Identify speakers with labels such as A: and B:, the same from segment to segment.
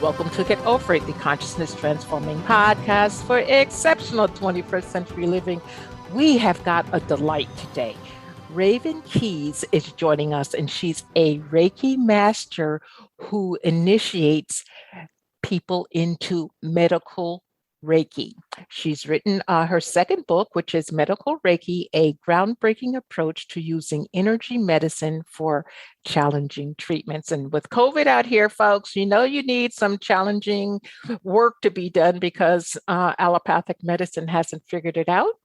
A: Welcome to Get Over It, the consciousness transforming podcast for exceptional 21st century living. We have got a delight today. Raven Keys is joining us, and she's a Reiki master who initiates people into medical Reiki. She's written her second book, which is Medical Reiki, a groundbreaking approach to using energy medicine for challenging treatments. And with COVID out here, folks, you know you need some challenging work to be done because allopathic medicine hasn't figured it out.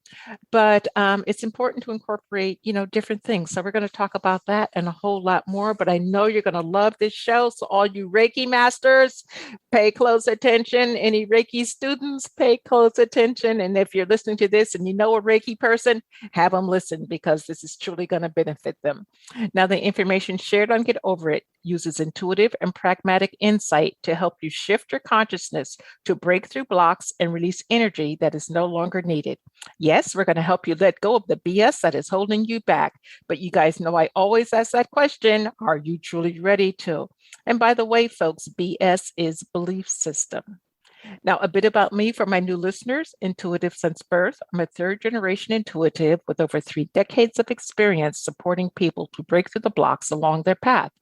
A: But it's important to incorporate, different things. So we're going to talk about that and a whole lot more. But I know you're going to love this show. So all you Reiki masters, pay close attention. Any Reiki students, pay close attention. And if you're listening to this and you know a Reiki person, have them listen because this is truly going to benefit them. Now, the information shared on Get Over It uses intuitive and pragmatic insight to help you shift your consciousness to break through blocks and release energy that is no longer needed. Yes, we're going to help you let go of the BS that is holding you back. But you guys know I always ask that question, are you truly ready to? And by the way, folks, BS is belief system. Now, a bit about me for my new listeners, intuitive since birth. I'm a third generation intuitive with over 3 decades of experience supporting people to break through the blocks along their path.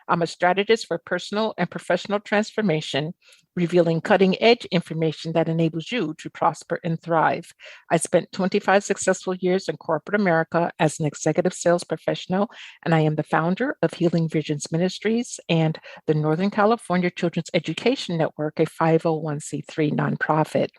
A: I'm a strategist for personal and professional transformation, revealing cutting-edge information that enables you to prosper and thrive. I spent 25 successful years in corporate America as an executive sales professional, and I am the founder of Healing Visions Ministries and the Northern California Children's Education Network, a 501c3 nonprofit.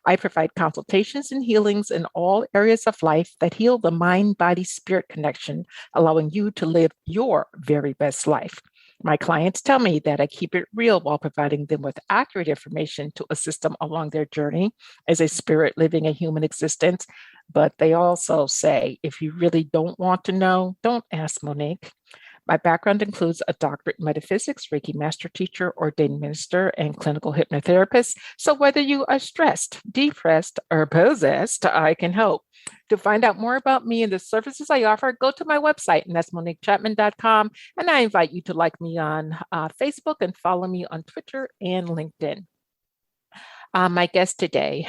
A: I provide consultations and healings in all areas of life that heal the mind-body-spirit connection, allowing you to live your very best life. My clients tell me that I keep it real while providing them with accurate information to assist them along their journey as a spirit living a human existence. But they also say, if you really don't want to know, don't ask Monique. My background includes a doctorate in metaphysics, Reiki master teacher, ordained minister, and clinical hypnotherapist. So whether you are stressed, depressed, or possessed, I can help. To find out more about me and the services I offer, go to my website, and that's MoniqueChapman.com. And I invite you to like me on Facebook and follow me on Twitter and LinkedIn. My guest today,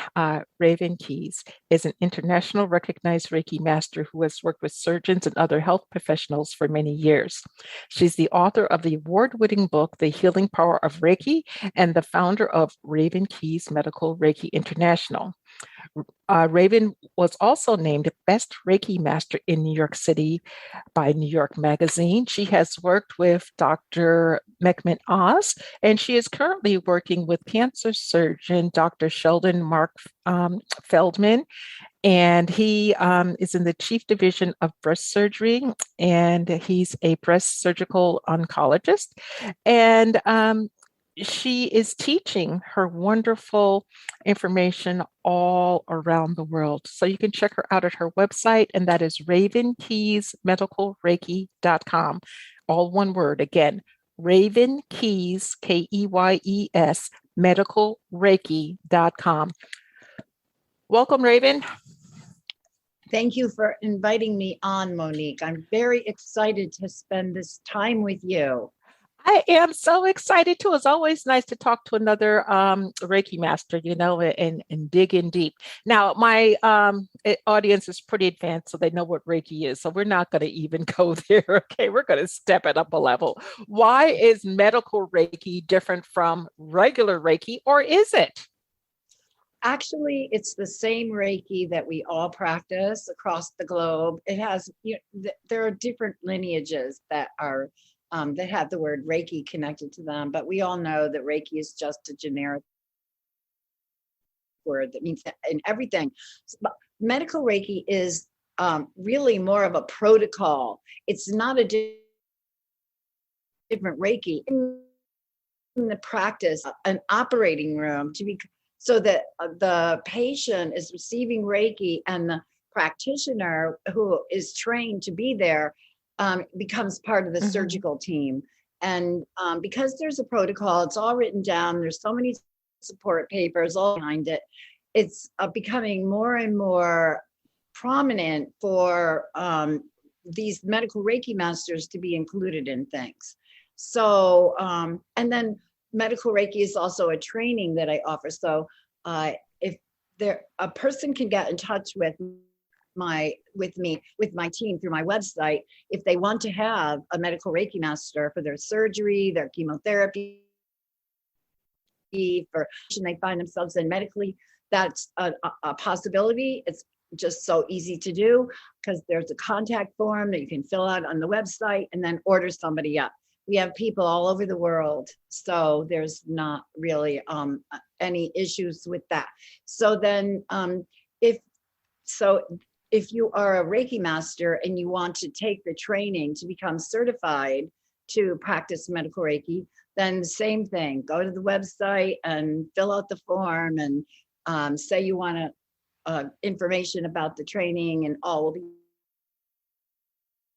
A: Raven Keys, is an international recognized Reiki master who has worked with surgeons and other health professionals for many years. She's the author of the award-winning book, The Healing Power of Reiki, and the founder of Raven Keys Medical Reiki International. Raven was also named Best Reiki Master in New York City by New York Magazine. She has worked with Dr. Mehmet Oz, and she is currently working with cancer surgeon Dr. Sheldon Mark Feldman. And he is in the Chief Division of Breast Surgery, and he's a breast surgical oncologist. And she is teaching her wonderful information all around the world. So you can check her out at her website, and that is RavenKeysMedicalReiki.com. All one word. Again, Raven Keys, Keyes, medicalreiki.com. Welcome, Raven.
B: Thank you for inviting me on, Monique. I'm very excited to spend this time with you.
A: I am so excited too. It's always nice to talk to another Reiki master, and dig in deep. Now, my audience is pretty advanced, so they know what Reiki is. So we're not going to even go there. Okay, we're going to step it up a level. Why is medical Reiki different from regular Reiki, or is it?
B: Actually, it's the same Reiki that we all practice across the globe. It has, there are different lineages that are that have the word Reiki connected to them, but we all know that Reiki is just a generic word that means in everything. But medical Reiki is really more of a protocol. It's not a different Reiki. In the practice, an operating room to be so that the patient is receiving Reiki and the practitioner who is trained to be there becomes part of the surgical team. And because there's a protocol, it's all written down. There's so many support papers all behind it. It's becoming more and more prominent for these medical Reiki masters to be included in things. So, and then Medical Reiki is also a training that I offer. So if a person can get in touch with my team through my website, if they want to have a medical Reiki master for their surgery, their chemotherapy, for they find themselves in medically, that's a possibility. It's just so easy to do because there's a contact form that you can fill out on the website and then order somebody up. We have people all over the world, so there's not really any issues with that. So then if you are a Reiki master and you want to take the training to become certified to practice medical Reiki, then the same thing, go to the website and fill out the form and say you want information about the training, and all will be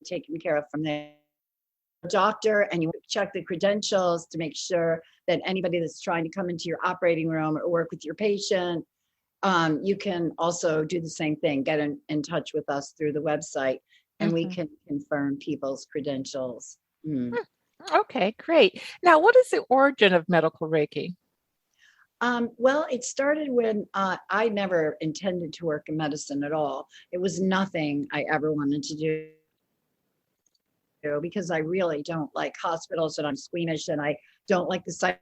B: taken care of from there. Doctor, and you check the credentials to make sure that anybody that's trying to come into your operating room or work with your patient, you can also do the same thing, get in touch with us through the website, and we can confirm people's credentials.
A: Okay, great. Now, what is the origin of medical Reiki?
B: Well, it started when I never intended to work in medicine at all. It was nothing I ever wanted to do, because I really don't like hospitals, and I'm squeamish, and I don't like the sight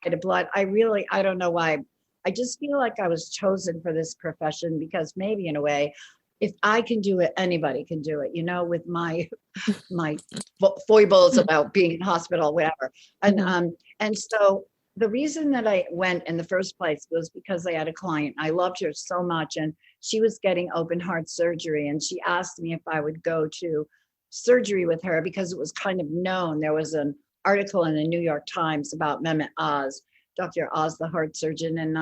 B: of blood. I don't know why. I just feel like I was chosen for this profession because maybe in a way, if I can do it, anybody can do it, with my foibles about being in hospital, whatever. And so the reason that I went in the first place was because I had a client. I loved her so much, and she was getting open heart surgery, and she asked me if I would go to surgery with her because it was kind of known. There was an article in the New York Times about Mehmet Oz, Dr. Oz, the heart surgeon, and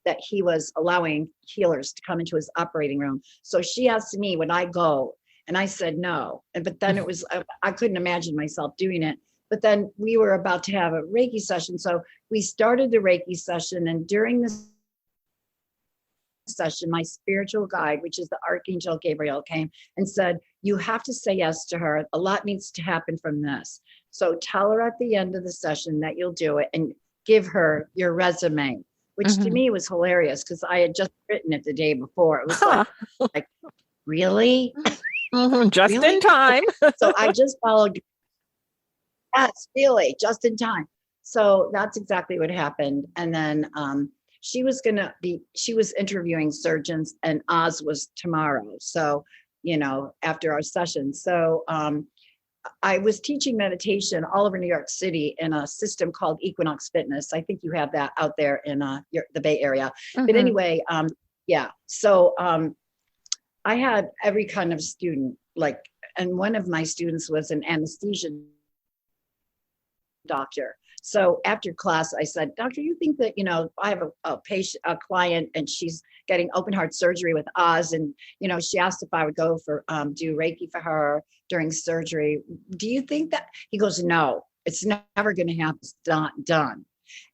B: that he was allowing healers to come into his operating room. So she asked me, would I go? And I said no. But then it was, I couldn't imagine myself doing it. But then we were about to have a Reiki session. So we started the Reiki session, and during this session, my spiritual guide, which is the Archangel Gabriel, came and said, you have to say yes to her. A lot needs to happen from this. So tell her at the end of the session that you'll do it, and give her your resume, which to me was hilarious because I had just written it the day before. It was like really?
A: Just
B: really?
A: in time.
B: So I just followed. Yes, really, just in time. So that's exactly what happened. And then she was interviewing surgeons, and Oz was tomorrow. So, after our session. So I was teaching meditation all over New York City in a system called Equinox Fitness. I think you have that out there in the Bay Area. But anyway, So I had every kind of student, and one of my students was an anesthesia doctor. So after class, I said, doctor, you think that, I have a client, and she's getting open heart surgery with Oz. And, she asked if I would go do Reiki for her during surgery. Do you think that? He goes, no, it's never going to happen. It's not done.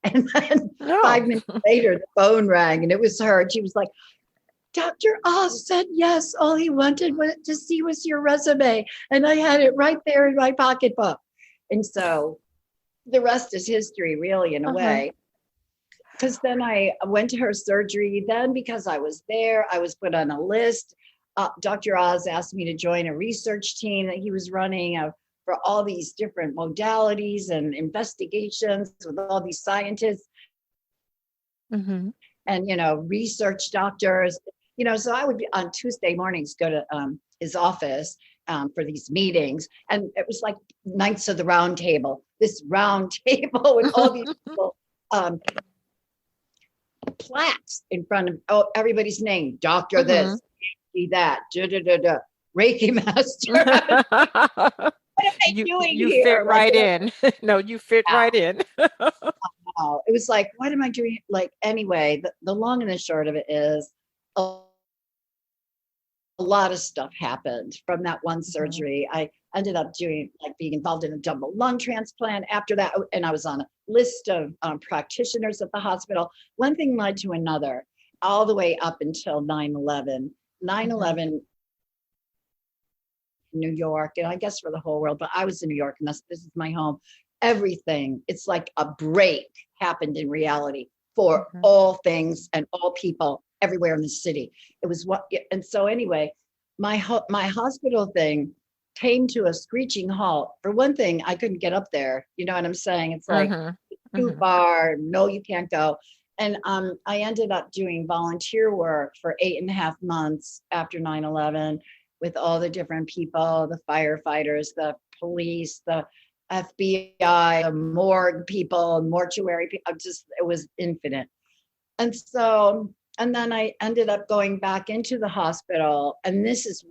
B: And then 5 minutes later, the phone rang, and it was her. And she was like, Dr. Oz said yes. All he wanted to see was your resume. And I had it right there in my pocketbook. And so the rest is history, really, in a way. Because then I went to her surgery. Then, because I was there, I was put on a list. Dr. Oz asked me to join a research team that he was running for all these different modalities and investigations with all these scientists and, research doctors. So I would be on Tuesday mornings, go to his office for these meetings. And it was like Knights of the Round Table, this round table with all these people, plaques in front of everybody's name, Doctor this, that, Reiki master. What am I doing
A: you
B: here?
A: fit right in. No, you fit right in.
B: It was like, what am I doing? Anyway, the long and the short of it is a lot of stuff happened from that one surgery. I ended up being involved in a double lung transplant after that. And I was on a list of practitioners at the hospital. One thing led to another, all the way up until 9/11. 9/11 New York, and I guess for the whole world, but I was in New York, and this is my home. everything. It's like a break happened in reality for all things and all people everywhere in the city. It was what, and so anyway, my hospital thing came to a screeching halt. For one thing, I couldn't get up there. You know what I'm saying? It's like too far. No, you can't go. And I ended up doing volunteer work for 8.5 months after 9/11 with all the different people, the firefighters, the police, the FBI, the morgue people, mortuary people. Just, it was infinite. And so, and then I ended up going back into the hospital. And this is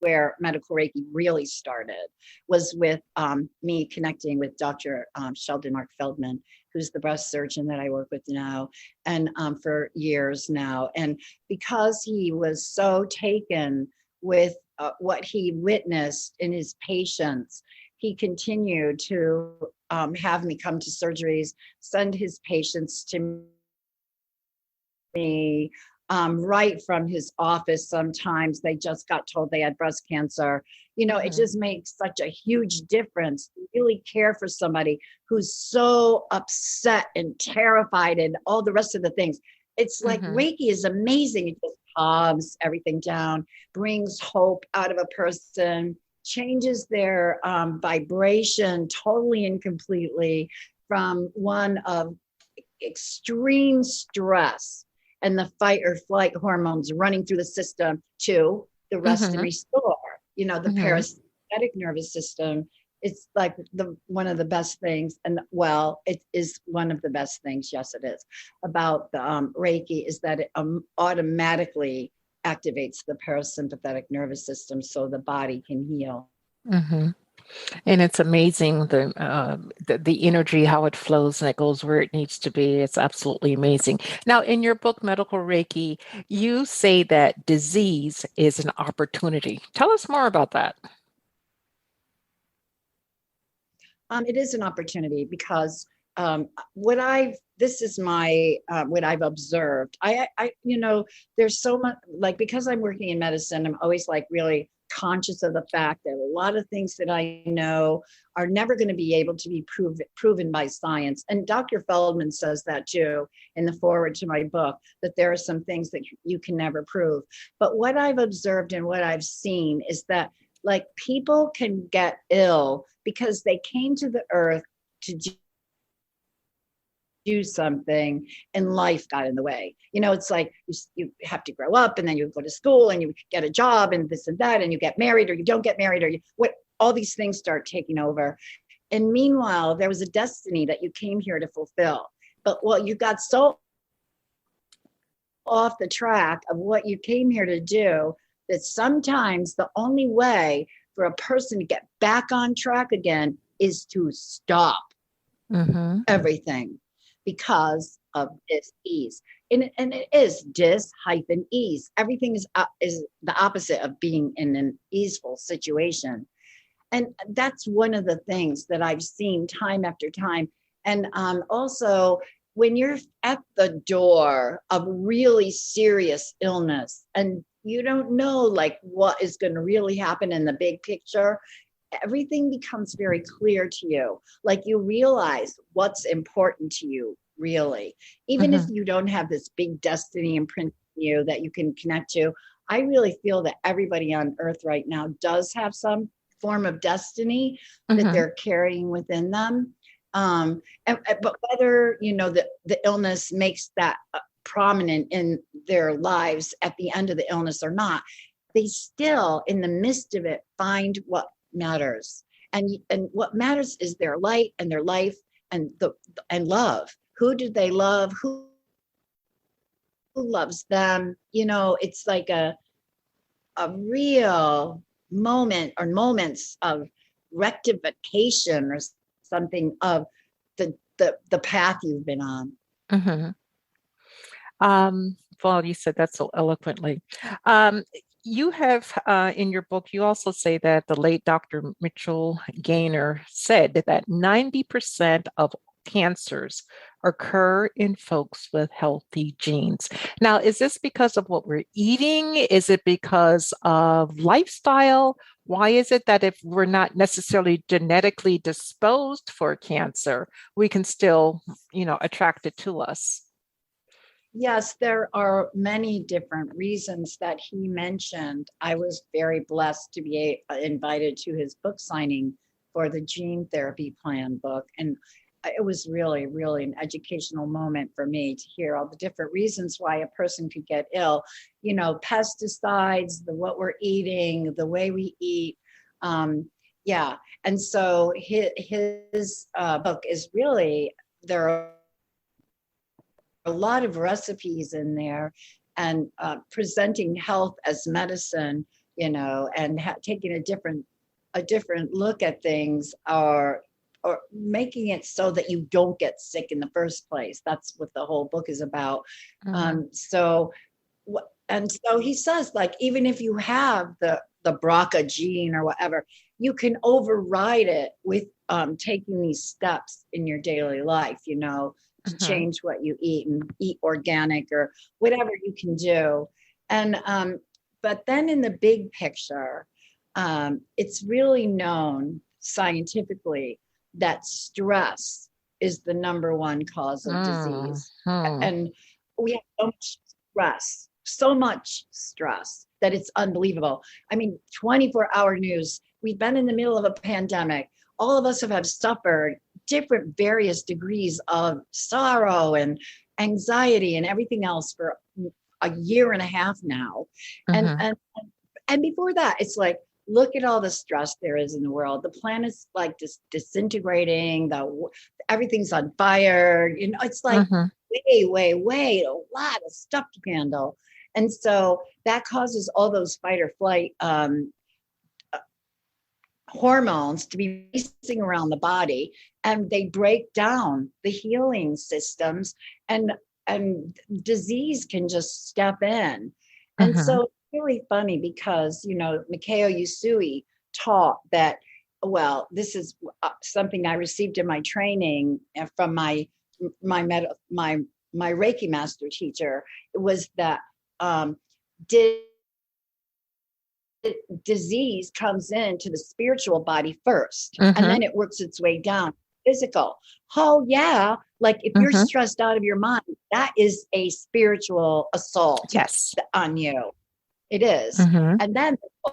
B: where Medical Reiki really started, was with me connecting with Dr. Sheldon Mark Feldman, who's the breast surgeon that I work with now and for years now. And because he was so taken with what he witnessed in his patients, he continued to have me come to surgeries, send his patients to me, right from his office. Sometimes they just got told they had breast cancer. You know, it just makes such a huge difference to really care for somebody who's so upset and terrified and all the rest of the things. It's like Reiki is amazing. It just calms everything down, brings hope out of a person, changes their vibration totally and completely from one of extreme stress and the fight or flight hormones running through the system to the rest and restore. You know, the parasympathetic nervous system. It's like one of the best things, and well, it is one of the best things. Yes, it is about the Reiki, is that it automatically activates the parasympathetic nervous system so the body can heal.
A: And it's amazing the energy, how it flows and it goes where it needs to be. It's absolutely amazing. Now, in your book, Medical Reiki, you say that disease is an opportunity. Tell us more about that.
B: It is an opportunity because this is my what I've observed. I you know, there's so much, like, because I'm working in medicine, I'm always like really conscious of the fact that a lot of things that I know are never going to be able to be proven by science. And Dr. Feldman says that too in the foreword to my book, that there are some things that you can never prove. But what I've observed and what I've seen is that, like, people can get ill because they came to the earth to do something and life got in the way. You know, it's like you have to grow up and then you go to school and you get a job and this and that, and you get married or you don't get married, or all these things start taking over. And meanwhile, there was a destiny that you came here to fulfill. But you got so off the track of what you came here to do that sometimes the only way for a person to get back on track again is to stop everything, because of dis-ease. And it is dis-ease. Everything is the opposite of being in an easeful situation. And that's one of the things that I've seen time after time. And also, when you're at the door of really serious illness and you don't know like what is going to really happen in the big picture, everything becomes very clear to you. Like, you realize what's important to you, really. Even if you don't have this big destiny imprinted in you that you can connect to, I really feel that everybody on earth right now does have some form of destiny that they're carrying within them. But whether, you know, the illness makes that prominent in their lives at the end of the illness or not, they still, in the midst of it, find what matters. And what matters is their light and their life and love. Who do they love? Who loves them? You know, it's like a real moment or moments of rectification or something of the path you've been on.
A: Well, you said that so eloquently. You have, in your book, you also say that the late Dr. Mitchell Gaynor said that 90% of cancers occur in folks with healthy genes. Now, is this because of what we're eating? Is it because of lifestyle? Why is it that if we're not necessarily genetically disposed for cancer, we can still, attract it to us?
B: Yes, there are many different reasons that he mentioned. I was very blessed to be invited to his book signing for the Gene Therapy Plan book. And it was really, really an educational moment for me to hear all the different reasons why a person could get ill. Pesticides, what we're eating, the way we eat. Yeah. And so his book is really, there are a lot of recipes in there, and presenting health as medicine, and taking a different look at things, or making it so that you don't get sick in the first place. That's what the whole book is about. So he says, like, even if you have the BRCA gene or whatever, you can override it with taking these steps in your daily life, to change what you eat and eat organic or whatever you can do. And but then in the big picture, it's really known scientifically that stress is the number one cause of disease. And we have so much stress that it's unbelievable. I mean, 24-hour news. We've been in the middle of a pandemic. All of us have suffered different various degrees of sorrow and anxiety and everything else for a year and a half now. And before that, it's like, look at all the stress there is in the world. The planet's like disintegrating, everything's on fire. It's like way, a lot of stuff to handle. And so that causes all those fight or flight hormones to be racing around the body, and they break down the healing systems, and disease can just step in. And so it's really funny because, Mikao Usui taught that, well, this is something I received in my training from my Reiki master teacher. It was that disease comes into the spiritual body first, and then it works its way down physical. Oh yeah, like if you're stressed out of your mind, that is a spiritual assault on you. It is. And then the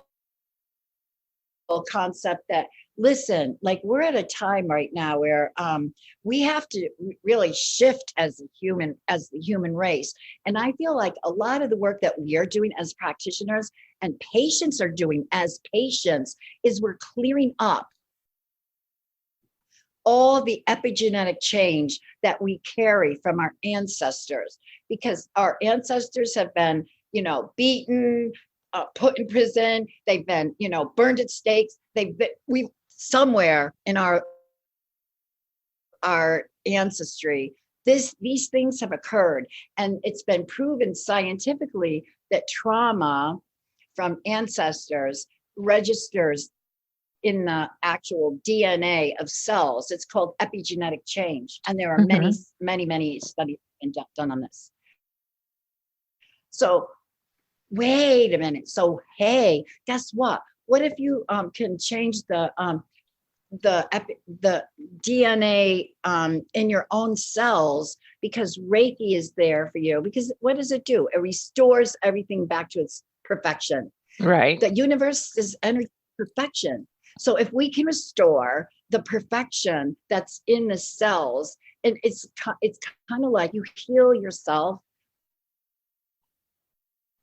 B: whole concept that, listen, like, we're at a time right now where we have to really shift as the human race. And I feel like a lot of the work that we are doing as practitioners and patients are doing as patients is we're clearing up all the epigenetic change that we carry from our ancestors, because our ancestors have been, beaten, put in prison. They've been, burned at stakes. We somewhere in our ancestry, these things have occurred, and it's been proven scientifically that trauma from ancestors registers in the actual DNA of cells. It's called epigenetic change, and there are many studies done on this. So wait a minute. So hey, guess what? What if you can change the DNA in your own cells, because Reiki is there for you? Because what does it do? It restores everything back to its perfection.
A: Right.
B: The universe is energy perfection. So if we can restore the perfection that's in the cells, and it's kind of like you heal yourself,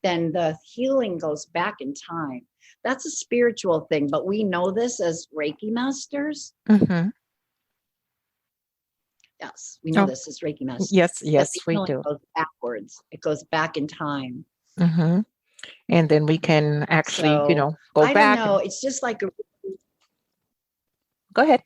B: then the healing goes back in time. That's a spiritual thing, but we know this as Reiki masters. Yes, we know this as Reiki masters.
A: Yes, we do.
B: It goes backwards. It goes back in time.
A: And then we can actually, go back.
B: I don't know. It's just like
A: Go ahead.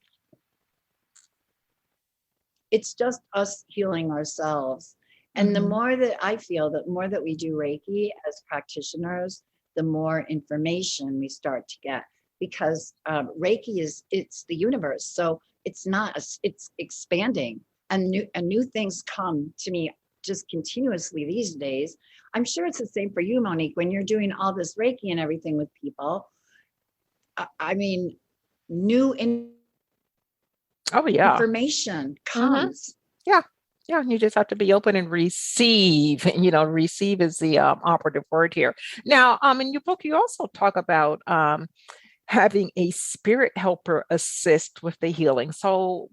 B: It's just us healing ourselves. And the more that I feel, the more that we do Reiki as practitioners, the more information we start to get, because Reiki it's the universe. So it's not, it's expanding. and new things come to me just continuously these days. I'm sure it's the same for you, Monique, when you're doing all this Reiki and everything with people. I mean, new
A: Oh yeah.
B: information
A: Mm-hmm.
B: comes.
A: Yeah. Yeah, you just have to be open and receive. Receive is the operative word here. Now, in your book, you also talk about having a spirit helper assist with the healing. So,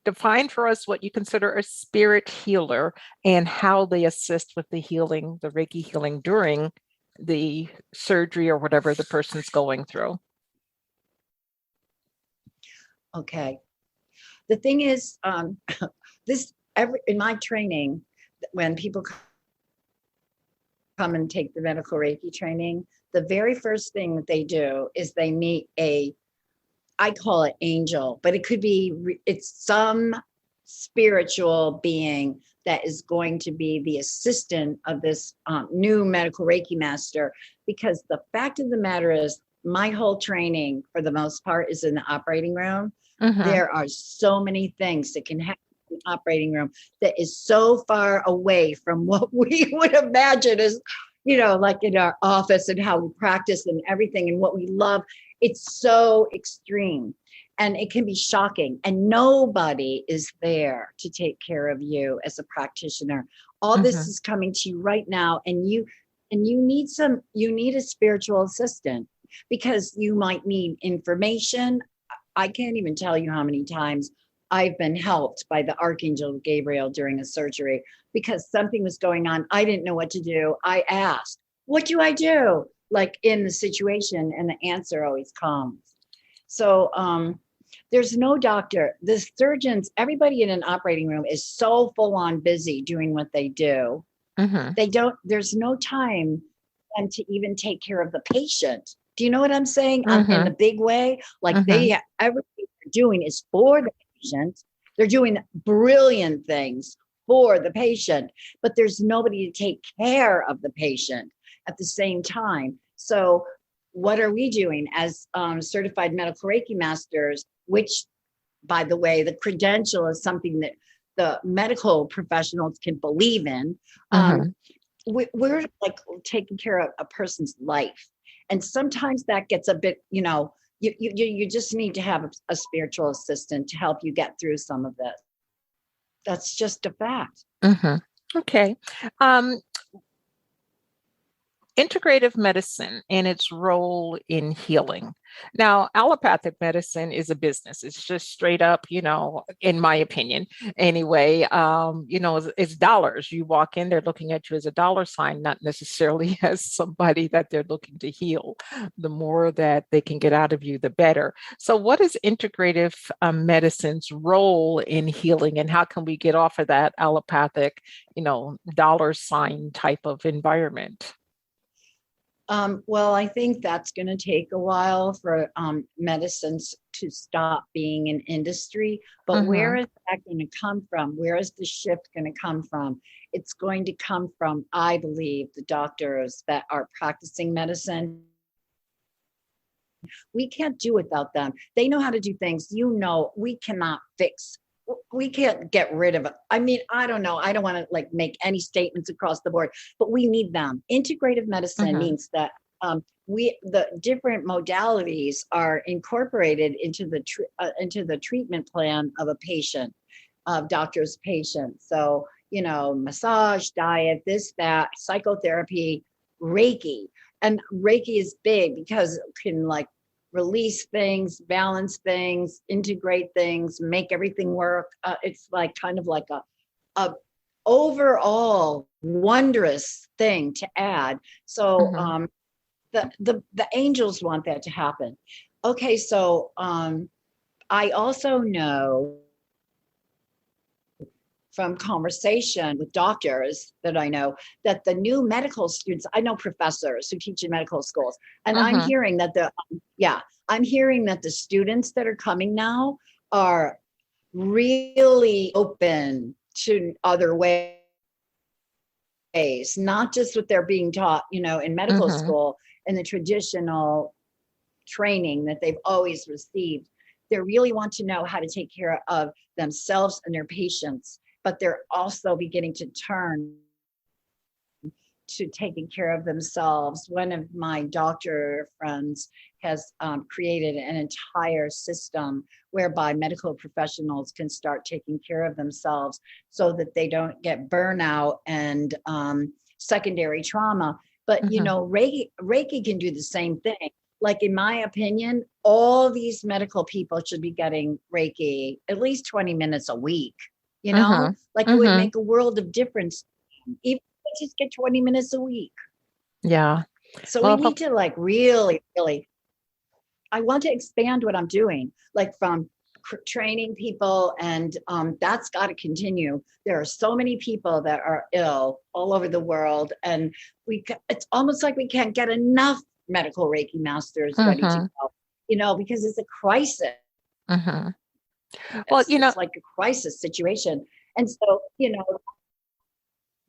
A: define for us what you consider a spirit healer and how they assist with the healing, the Reiki healing during the surgery or whatever the person's going through.
B: Okay. The thing is, in my training, when people come and take the medical Reiki training, the very first thing that they do is they meet I call it angel, but it could be, it's some spiritual being that is going to be the assistant of this new medical Reiki master. Because the fact of the matter is, my whole training, for the most part, is in the operating room.
A: Mm-hmm.
B: There are so many things that can happen in the operating room that is so far away from what we would imagine as, like in our office and how we practice and everything and what we love. It's so extreme and it can be shocking, and nobody is there to take care of you as a practitioner. All
A: Mm-hmm.
B: this is coming to you right now, and you need a spiritual assistant, because you might need information. I can't even tell you how many times I've been helped by the Archangel Gabriel during a surgery because something was going on. I didn't know what to do. I asked, what do I do? Like in the situation, and the answer always comes. So there's no doctor. The surgeons, everybody in an operating room is so full on busy doing what they do.
A: Mm-hmm.
B: There's no time for them to even take care of the patient. Do you know what I'm saying?
A: Mm-hmm.
B: In the big way, like
A: Mm-hmm.
B: everything they're doing is for the patient. They're doing brilliant things for the patient, but there's nobody to take care of the patient at the same time. So what are we doing as certified medical Reiki masters, which, by the way, the credential is something that the medical professionals can believe in.
A: Mm-hmm.
B: We're like taking care of a person's life. And sometimes that gets a bit, you just need to have a spiritual assistant to help you get through some of this. That's just a fact.
A: Mm-hmm. Okay. Integrative medicine and its role in healing. Now, allopathic medicine is a business. It's just straight up, in my opinion, anyway, it's dollars. You walk in, they're looking at you as a dollar sign, not necessarily as somebody that they're looking to heal. The more that they can get out of you, the better. So what is integrative medicine's role in healing, and how can we get off of that allopathic, dollar sign type of environment?
B: Well, I think that's going to take a while for medicines to stop being an industry. But where
A: Mm-hmm.
B: is that going to come from? Where is the shift going to come from? It's going to come from, I believe, the doctors that are practicing medicine. We can't do without them. They know how to do things. We cannot fix. We can't get rid of it. I mean, I don't know. I don't want to make any statements across the board, but we need them. Integrative medicine
A: Mm-hmm.
B: means that the different modalities are incorporated into the treatment plan of a patient, of doctor's patient. So, massage, diet, this, that, psychotherapy, Reiki. And Reiki is big because it can release things, balance things, integrate things, make everything work. It's kind of like a overall wondrous thing to add. So
A: Mm-hmm.
B: the angels want that to happen. Okay, so I also know from conversation with doctors that I know that the new medical students, I know professors who teach in medical schools, and I'm
A: Mm-hmm.
B: hearing that I'm hearing that the students that are coming now are really open to other ways, not just what they're being taught, in medical
A: Mm-hmm.
B: school and the traditional training that they've always received. They really want to know how to take care of themselves and their patients, but they're also beginning to turn to taking care of themselves. One of my doctor friends has created an entire system whereby medical professionals can start taking care of themselves so that they don't get burnout and secondary trauma. But, you know, Reiki can do the same thing. Like, in my opinion, all these medical people should be getting Reiki at least 20 minutes a week, you know, like it would make a world of difference. Even if just get 20 minutes a week.
A: Yeah.
B: So we need to like really, I want to expand what I'm doing, like from training people, and that's got to continue. There are so many people that are ill all over the world, and it's almost like we can't get enough medical Reiki masters ready to go, you know, because it's a crisis. Well, you know, it's like a crisis situation. And so, you know,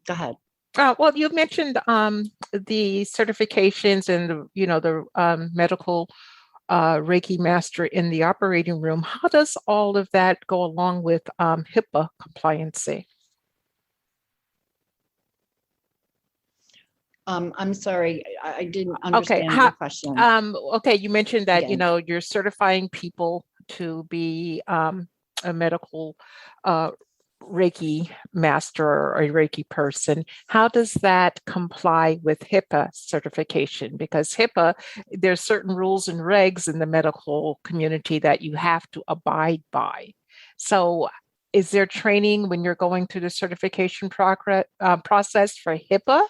B: go ahead.
A: Well, you mentioned the certifications and the medical Reiki master in the operating room. How does all of that go along with HIPAA compliancy?
B: I'm sorry, I didn't understand your question.
A: Okay, you mentioned that you're certifying people to be a medical Reiki master or a Reiki person. How does that comply with HIPAA certification? Because HIPAA, there's certain rules and regs in the medical community that you have to abide by. So is there training when you're going through the certification process for HIPAA?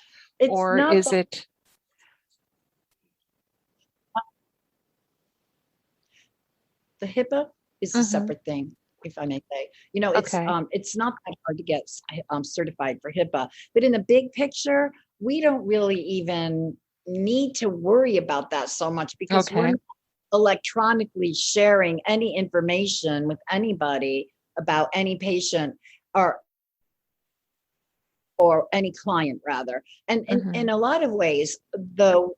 A: Or is it?
B: The HIPAA is a separate thing, if I may say. You know, it's not that hard to get certified for HIPAA, but in the big picture, we don't really even need to worry about that so much, because we're not electronically sharing any information with anybody about any patient or any client, rather. And in a lot of ways, the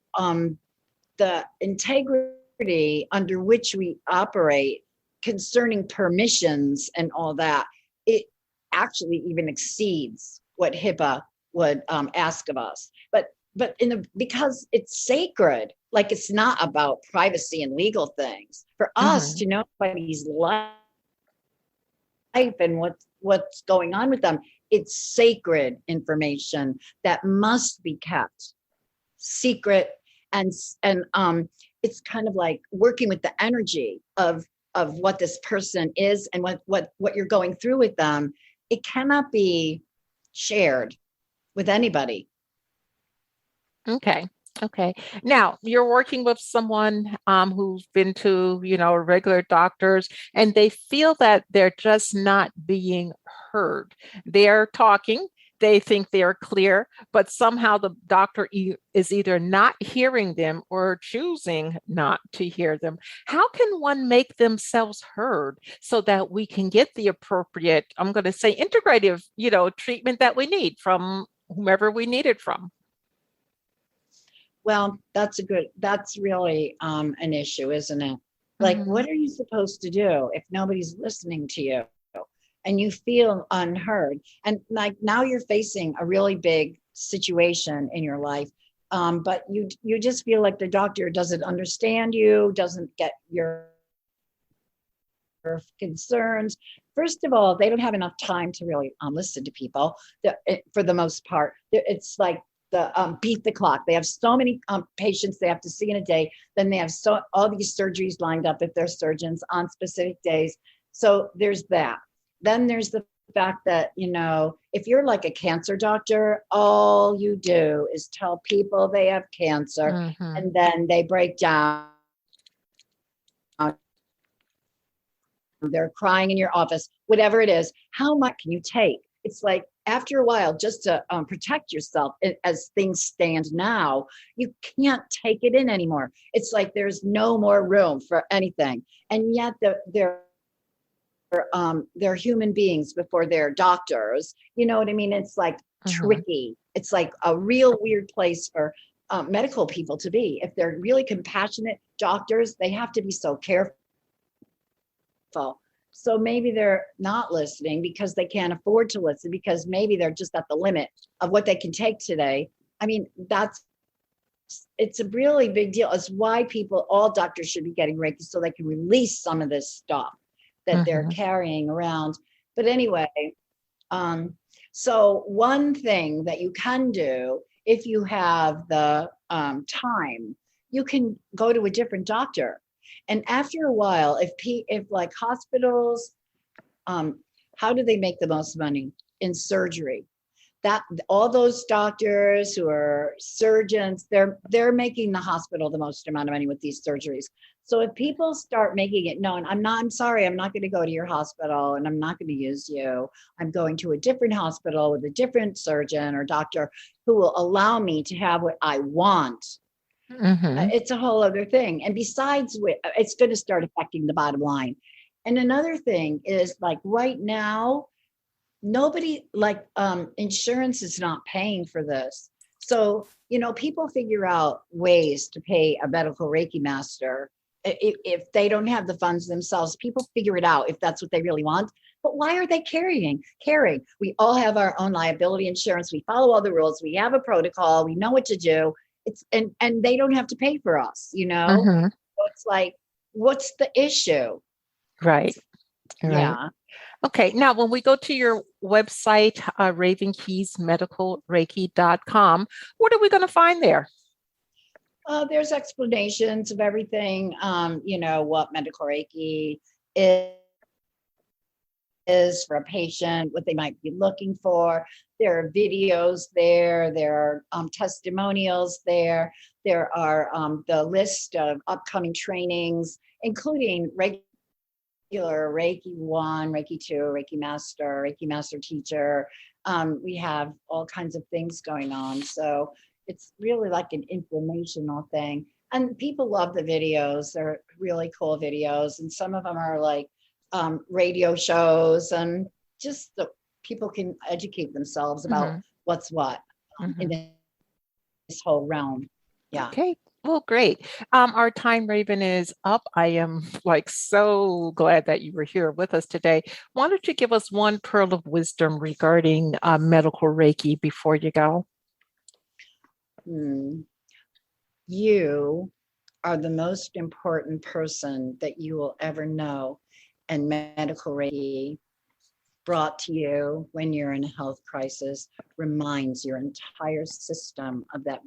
B: integrity under which we operate concerning permissions and all that, it actually even exceeds what HIPAA would ask of us. But because it's sacred, like it's not about privacy and legal things. For us to know somebody's life and what's going on with them, it's sacred information that must be kept secret. And it's kind of like working with the energy of what this person is and what you're going through with them. It cannot be shared with anybody.
A: Okay. Now you're working with someone who's been to, regular doctors, and they feel that they're just not being heard. They're talking, they think they're clear, but somehow the doctor is either not hearing them or choosing not to hear them. How can one make themselves heard so that we can get the appropriate, I'm going to say integrative, treatment that we need from whomever we need it from?
B: Well, that's really an issue, isn't it? Like, what are you supposed to do if nobody's listening to you and you feel unheard? And like, now you're facing a really big situation in your life, but you just feel like the doctor doesn't understand you, doesn't get your concerns. First of all, they don't have enough time to really listen to people. For the most part, it's like beat the clock. They have so many patients they have to see in a day. Then they have all these surgeries lined up if they're surgeons on specific days. So there's that. Then there's the fact that, if you're like a cancer doctor, all you do is tell people they have cancer, and then they break down. They're crying in your office, whatever it is. How much can you take? It's like, after a while, just to protect yourself as things stand now, you can't take it in anymore. It's like there's no more room for anything. And yet they're human beings before they're doctors. You know what I mean? It's like tricky. It's like a real weird place for medical people to be. If they're really compassionate doctors, they have to be so careful So maybe they're not listening because they can't afford to listen, because maybe they're just at the limit of what they can take today. I mean, it's a really big deal. It's why all doctors should be getting Reiki, so they can release some of this stuff that they're carrying around. But anyway, so one thing that you can do, if you have the time, you can go to a different doctor. And after a while, if like hospitals, how do they make the most money? In surgery. That all those doctors who are surgeons, they're making the hospital the most amount of money with these surgeries. So if people start making it known, I'm sorry, I'm not going to go to your hospital and I'm not going to use you. I'm going to a different hospital with a different surgeon or doctor who will allow me to have what I want. It's a whole other thing. And besides, it's going to start affecting the bottom line. And another thing is, like right now, nobody, like insurance is not paying for this. So, people figure out ways to pay a medical Reiki master. If they don't have the funds themselves, people figure it out if that's what they really want. But why are they caring? We all have our own liability insurance. We follow all the rules. We have a protocol. We know what to do. And they don't have to pay for us, So it's like, what's the issue?
A: Right.
B: Yeah.
A: Okay. Now, when we go to your website, RavenKeysMedicalReiki.com, what are we going to find there?
B: There's explanations of everything. What medical Reiki is for a patient, what they might be looking for. There are videos there. There are testimonials there. There are the list of upcoming trainings, including regular Reiki 1, Reiki 2, Reiki Master Teacher. We have all kinds of things going on. So it's really like an informational thing. And people love the videos. They're really cool videos. And some of them are like radio shows, and just the people can educate themselves about what's what in this whole realm. Yeah.
A: Okay. Well, great. Our time, Raven, is up. I am so glad that you were here with us today. Why don't you give us one pearl of wisdom regarding medical Reiki before you go?
B: You are the most important person that you will ever know. And medical Reiki, brought to you when you're in a health crisis, reminds your entire system of that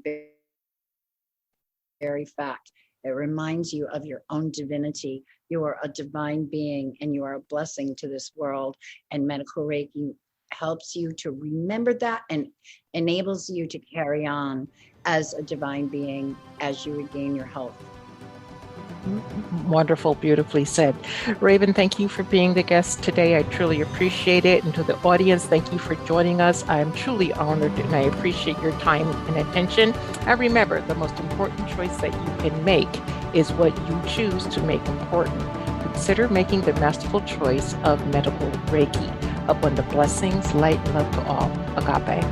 B: very fact. It reminds you of your own divinity. You are a divine being and you are a blessing to this world. And medical Reiki helps you to remember that and enables you to carry on as a divine being as you regain your health.
A: Wonderful, beautifully said. Raven, thank you for being the guest today. I truly appreciate it. And to the audience, thank you for joining us. I'm truly honored and I appreciate your time and attention. And remember, the most important choice that you can make is what you choose to make important. Consider making the masterful choice of medical Reiki. Abundant blessings, light, love to all. Agape.